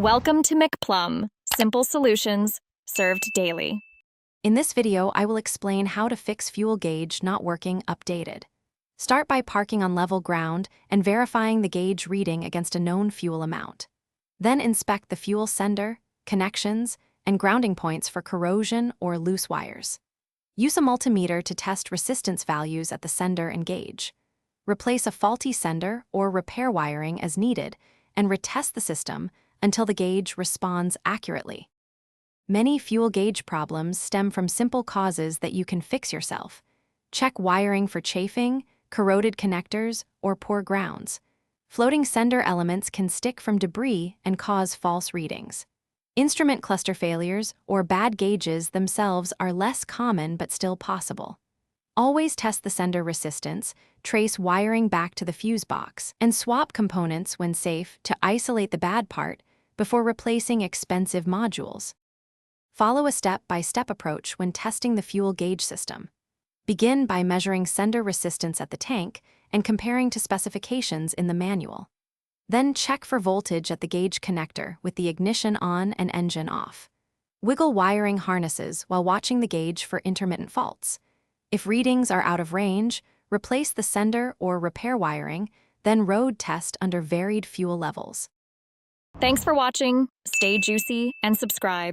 Welcome to McPlum, simple solutions served daily. In this video, I will explain how to fix fuel gauge not working updated. Start by parking on level ground and verifying the gauge reading against a known fuel amount. Then inspect the fuel sender, connections, and grounding points for corrosion or loose wires. Use a multimeter to test resistance values at the sender and gauge. Replace a faulty sender or repair wiring as needed, and retest the system until the gauge responds accurately. Many fuel gauge problems stem from simple causes that you can fix yourself. Check wiring for chafing, corroded connectors, or poor grounds. Floating sender elements can stick from debris and cause false readings. Instrument cluster failures or bad gauges themselves are less common but still possible. Always test the sender resistance, trace wiring back to the fuse box, and swap components when safe to isolate the bad part before replacing expensive modules. Follow a step-by-step approach when testing the fuel gauge system. Begin by measuring sender resistance at the tank and comparing to specifications in the manual. Then check for voltage at the gauge connector with the ignition on and engine off. Wiggle wiring harnesses while watching the gauge for intermittent faults. If readings are out of range, replace the sender or repair wiring, then road test under varied fuel levels. Thanks for watching. Stay juicy and subscribe.